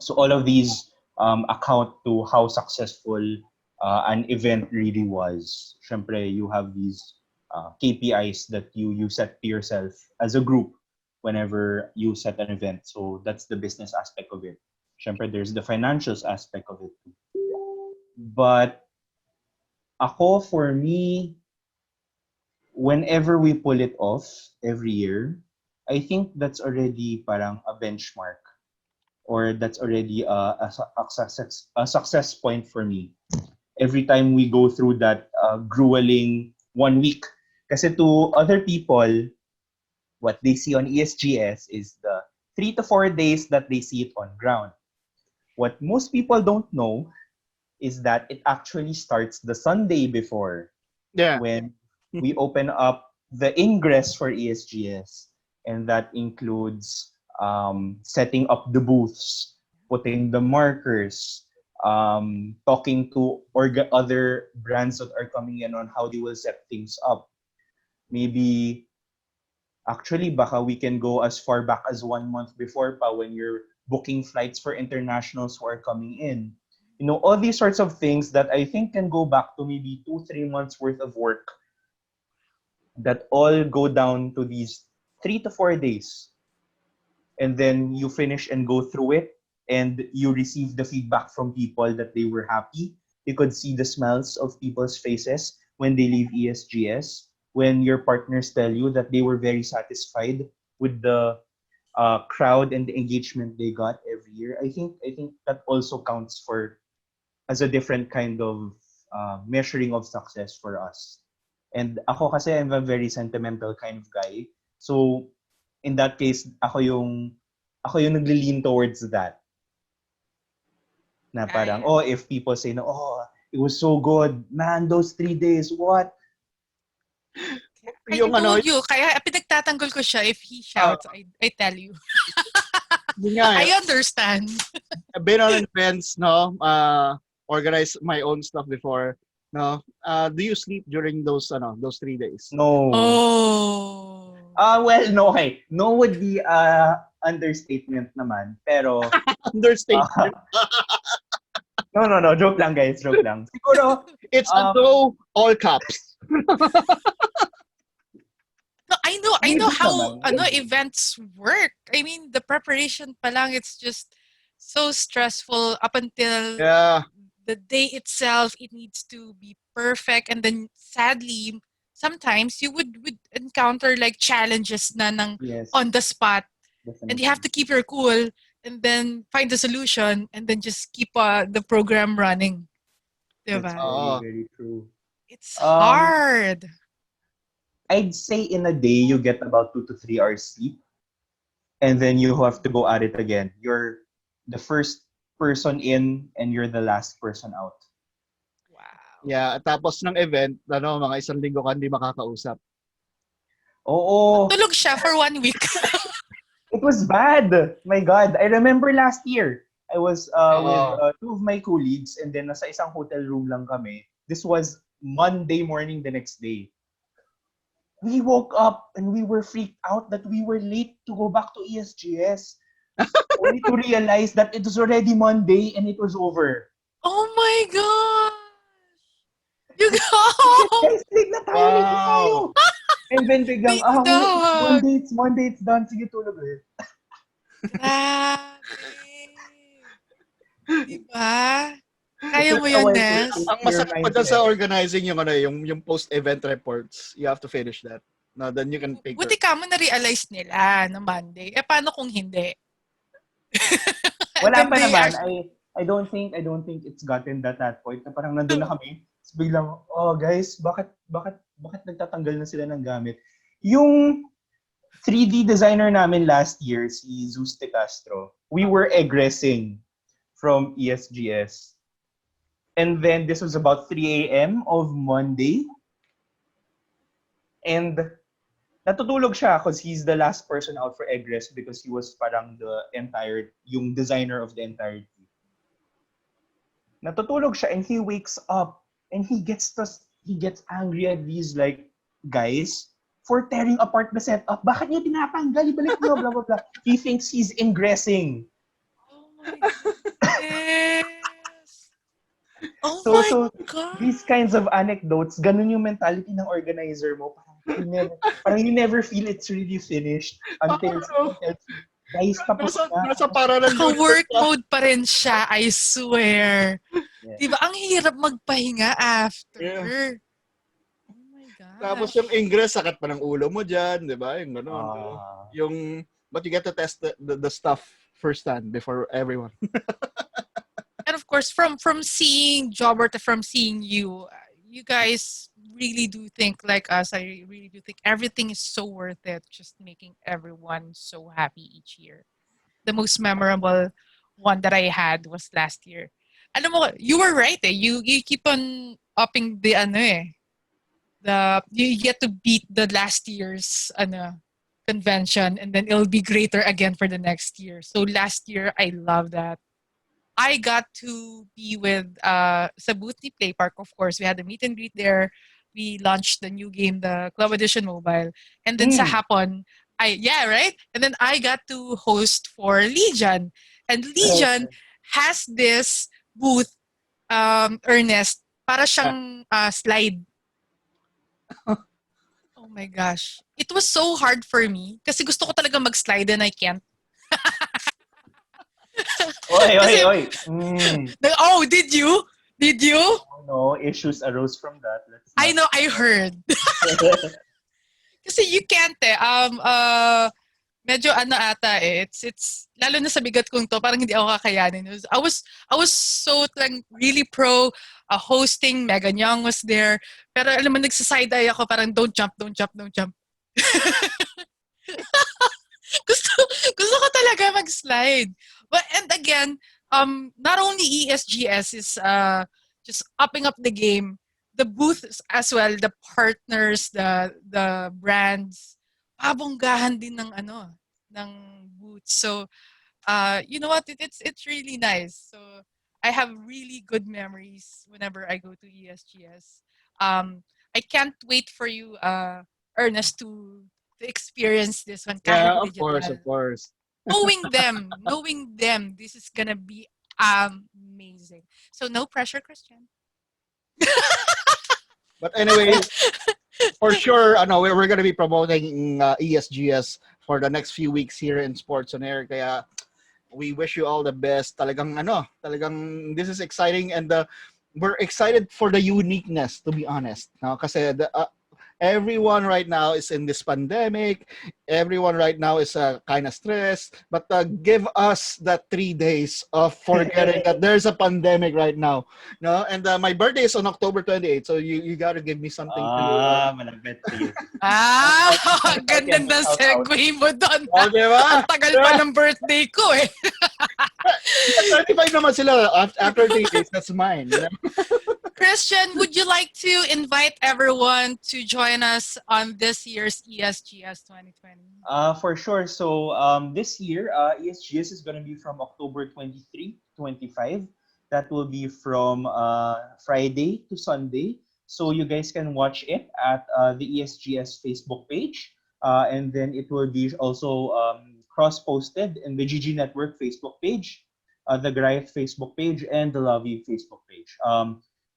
Speaker 3: So all of these account to how successful an event really was. Syempre, you have these KPIs that you set to yourself as a group whenever you set an event. So that's the business aspect of it. Syempre, there's the financials aspect of it. But for me, whenever we pull it off every year, I think that's already parang a benchmark, or that's already a success point for me. Every time we go through that grueling 1 week. Kasi to other people, what they see on ESGS is the 3 to 4 days that they see it on ground. What most people don't know is that it actually starts the Sunday before, when we open up the ingress for ESGS, and that includes setting up the booths, putting the markers, talking to other brands that are coming in on how they will set things up. Maybe actually baka we can go as far back as 1 month before pa, when you're booking flights for internationals who are coming in. You know, all these sorts of things that I think can go back to maybe 2-3 months worth of work, that all go down to these 3 to 4 days. And then you finish and go through it, and you receive the feedback from people that they were happy. You could see the smiles of people's faces when they leave ESGS, when your partners tell you that they were very satisfied with the crowd and the engagement they got every year. I think that also counts for as a different kind of measuring of success for us. And ako kasi I'm a very sentimental kind of guy. So in that case, ako yung nagli-lean towards that. Na parang, if people say it was so good, man, those 3 days, what?
Speaker 1: I told you, kaya pinagtatanggol ko siya if he shouts, I tell you.
Speaker 2: Yun nga,
Speaker 1: I understand.
Speaker 2: I've been on events, no? Organize my own stuff before, no? Do you sleep during those 3 days?
Speaker 3: No.
Speaker 1: Oh.
Speaker 3: Well, no, okay. No would be understatement naman. Pero, uh,
Speaker 2: Understatement.
Speaker 3: no. Joke lang, guys. Joke lang. Siguro,
Speaker 2: It's a no, all caps.
Speaker 1: No, I know
Speaker 3: maybe
Speaker 1: how
Speaker 3: naman. Maybe.
Speaker 1: events work. I mean, the preparation pa lang, it's just so stressful up until
Speaker 2: Yeah.
Speaker 1: the day itself. It needs to be perfect, and then sadly, sometimes you would encounter like challenges na ng
Speaker 3: Yes,
Speaker 1: on the spot, and you have
Speaker 3: definitely.
Speaker 1: to keep your cool and then find the solution and then just keep the program running.
Speaker 3: That's
Speaker 1: Diba?
Speaker 3: very,
Speaker 2: Oo.
Speaker 3: very true.
Speaker 1: It's
Speaker 3: Um,
Speaker 1: hard.
Speaker 3: I'd say in a day you get about 2 to 3 hours sleep, and then you have to go at it again. You're the first person in, and you're the last person out.
Speaker 1: Wow.
Speaker 2: Yeah, tapos ng event, mga 1 linggo ka hindi makakausap.
Speaker 3: Oo,
Speaker 1: Tulog siya for 1 week.
Speaker 3: it was bad. My God, I remember last year. I was with
Speaker 2: Oo.
Speaker 3: 2 of my colleagues, and then nasa isang hotel room lang kami. This was Monday morning the next day. We woke up and we were freaked out that we were late to go back to ESGS. Only to realize that it was already Monday and it was over.
Speaker 1: Oh my gosh! You
Speaker 3: Shit,
Speaker 1: go!
Speaker 3: guys, late na tayo.
Speaker 2: Wow.
Speaker 3: And then biglang,
Speaker 1: Need
Speaker 3: it's
Speaker 1: dog!
Speaker 3: Monday, it's done. Sige, tulog ulit.
Speaker 1: Grabe! Diba? Kaya mo
Speaker 3: Takes a
Speaker 1: yun,
Speaker 3: while to
Speaker 1: Ness?
Speaker 3: shift
Speaker 2: Ang
Speaker 3: your
Speaker 2: masakit pa dyan sa
Speaker 3: mindset.
Speaker 2: organizing yung post-event reports. You have to finish that. No, then you can take
Speaker 1: Buti
Speaker 2: your...
Speaker 1: ka mo na-realize nila na Monday. Eh, paano kung hindi? And
Speaker 3: Wala
Speaker 1: then
Speaker 3: pa
Speaker 1: they
Speaker 3: naman.
Speaker 1: actually...
Speaker 3: I don't think it's gotten that point na parang nandun na kami. Tapos biglang, oh guys, bakit nagtatanggal na sila ng gamit? Yung 3D designer namin last year, si Zeus De Castro, we were egressing from ESGS. And then this was about 3 a.m. of Monday. And natutulog siya because he's the last person out for egress because he was parang yung designer of the entire team. Natutulog siya and he wakes up and he gets angry at these like guys for tearing apart the setup. Bakit niyo tinatanggal? Ibalik niyo, blah, blah, blah. He thinks he's ingressing.
Speaker 1: Oh my goodness! Oh
Speaker 3: So,
Speaker 1: my
Speaker 3: so
Speaker 1: God!
Speaker 3: these kinds of anecdotes, ganun yung mentality ng organizer mo. Parang you never feel it's really finished until someone tells you, guys, tapos na.
Speaker 2: Nasa parallel universe
Speaker 1: Naka-work
Speaker 2: ka.
Speaker 1: mode pa rin siya, I swear.
Speaker 3: Yeah.
Speaker 1: Diba? Ang hirap magpahinga after.
Speaker 2: Yeah.
Speaker 1: Oh my
Speaker 2: Tapos
Speaker 1: gosh.
Speaker 2: yung ingress, sakit pa ng ulo mo dyan, di ba? Yung gano'n. But you get to test the stuff firsthand before everyone.
Speaker 1: And of course, from seeing Jobert, from seeing you, you guys really do think like us. I really do think everything is so worth it. Just making everyone so happy each year. The most memorable one that I had was last year. Alam mo, you were right eh. You keep on upping the you get to beat the last year's convention, and then it'll be greater again for the next year. So last year I love that. I got to be with sa booth ni Play Park, of course. We had a meet and greet there. We launched the new game, the Club Edition Mobile. And then sa hapon, right? And then I got to host for Legion. And
Speaker 3: Right.
Speaker 1: Legion has this booth, Ernest, para siyang slide. Oh my gosh. It was so hard for me kasi gusto ko talaga mag-slide and I can't.
Speaker 3: Oy.
Speaker 1: Oh, did you? Did you?
Speaker 3: No, issues arose from that.
Speaker 1: I know, I heard. Kasi you can't eh. Medyo ata eh. It's lalo na sa bigat kong to, parang hindi ako kakayanin. I was so really pro hosting. Megan Young was there. Pero alam mo, nagsaside eye ako, parang don't jump. gusto, gusto ko talaga mag-slide. But and again, not only ESGS is just upping up the game, the booths as well, the partners, the brands, pabonggahan din ng ng booths. So you know what? It's really nice. So I have really good memories whenever I go to ESGS. Um, I can't wait for you, Ernest, to experience this one kahit
Speaker 2: Yeah, of course,
Speaker 1: digital.
Speaker 2: of course.
Speaker 1: Knowing them, this is gonna be amazing. So no pressure, Christian.
Speaker 2: But anyway, for sure, we're gonna be promoting ESGS for the next few weeks here in Sports on Air. Kaya we wish you all the best. Talagang this is exciting and we're excited for the uniqueness, to be honest. No, kasi everyone right now is in this pandemic. Everyone right now is kind of stressed. But give us that 3 days of forgetting that there's a pandemic right now. No, and my birthday is on October 28th, so you gotta give me something to.
Speaker 3: Malapit. Sige.
Speaker 1: Ah,
Speaker 3: Shout
Speaker 1: ganda
Speaker 3: yan,
Speaker 1: na
Speaker 3: shout out.
Speaker 1: segue mo doon.
Speaker 2: Oh, di
Speaker 1: Ang
Speaker 2: ba?
Speaker 1: tagal
Speaker 2: Di
Speaker 1: pa
Speaker 2: ba?
Speaker 1: ng birthday ko eh.
Speaker 2: 35 naman sila. After 3 days, that's mine. You know?
Speaker 1: Christian, would you like to invite everyone to join us on this year's ESGS 2020?
Speaker 3: For sure. So this year, ESGS is going to be from October 23 to 25. That will be from Friday to Sunday. So you guys can watch it at the ESGS Facebook page. And then it will be also cross-posted in the GG Network Facebook page, the Grife Facebook page, and the Lovey Facebook page.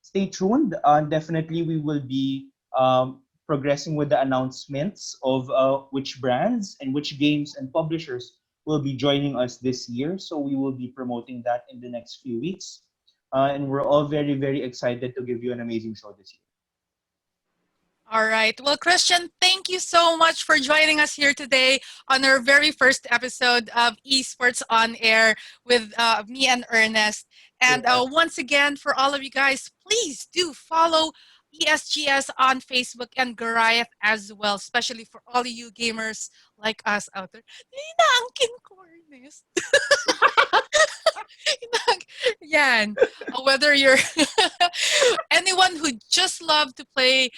Speaker 3: Stay tuned. Definitely, we will be progressing with the announcements of which brands and which games and publishers will be joining us this year. So we will be promoting that in the next few weeks. And we're all very, very excited to give you an amazing show this year.
Speaker 1: All right. Well, Christian, thank you so much for joining us here today on our very first episode of Esports on Air with me and Ernest. And
Speaker 2: Yeah.
Speaker 1: once again, for all of you guys, please do follow ESGS on Facebook and Goliath as well, especially for all of you gamers like us out there. Inaangkin ko, Ernest. Yan. Whether you're anyone who just love to play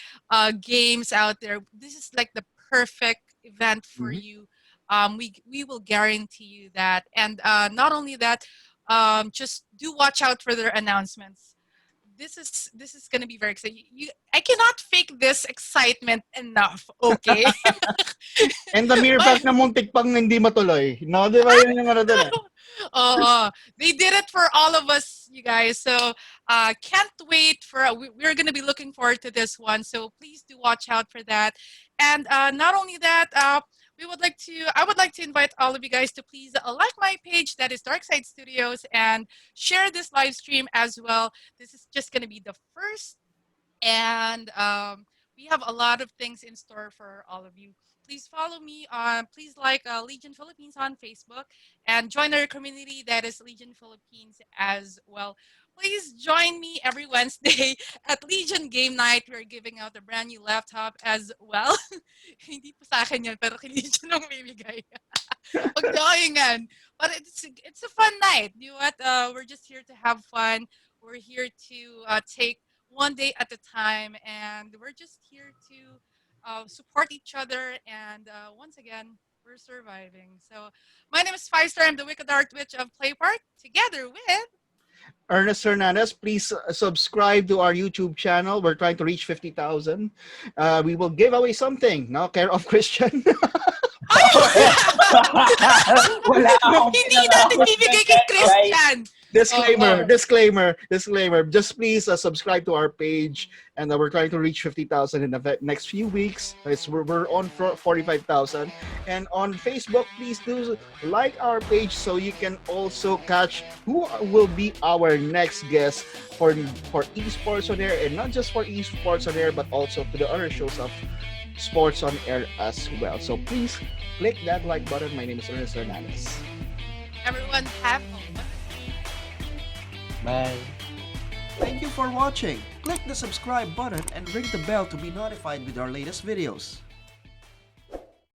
Speaker 1: games out there, this is like the perfect event for
Speaker 2: Mhm.
Speaker 1: you. We will guarantee you that, and not only that, just do watch out for their announcements. This is gonna be very exciting. I cannot fake this excitement enough. Okay.
Speaker 2: And the mere
Speaker 1: My
Speaker 2: fact na muntik pang hindi matuloy. No, di ba yun yung ano dun eh?
Speaker 1: they did it for all of us, you guys. So can't wait for. We're gonna be looking forward to this one. So please do watch out for that. And not only that, we would like to. I would like to invite all of you guys to please like my page, that is Darkside Studios, and share this live stream as well. This is just gonna be the first, and we have a lot of things in store for all of you. Please follow me on, please like Legion Philippines on Facebook and join our community, that is Legion Philippines as well. Please join me every Wednesday at Legion Game Night. We're giving out a brand new laptop as well. Hindi po sa akin yan, pero kay Legion ang bibigay. Pagdahingan. But it's a fun night. You know what? We're just here to have fun. We're here to take one day at a time, and we're just here to support each other. And once again, we're surviving. So my name is Five-Star. I'm the Wicked Art Witch of Play Park, together with.
Speaker 2: Ernest Hernandez, please subscribe to our YouTube channel. We're trying to reach 50,000. We will give away something. No, care of Christian.
Speaker 3: Wala akong
Speaker 1: Hindi natin bibigay kay Christian.
Speaker 2: Disclaimer. Just please subscribe to our page, and we're trying to reach 50,000 in the next few weeks. We're on 45,000, and on Facebook, please do like our page so you can also catch who will be our next guest for Esports on Air, and not just for Esports on Air, but also to the other shows of Sports on Air as well. So please click that like button. My name is Ernest Hernandez.
Speaker 1: Everyone have a
Speaker 3: Bye.
Speaker 4: Thank you for watching. Click the subscribe button and ring the bell to be notified with our latest videos.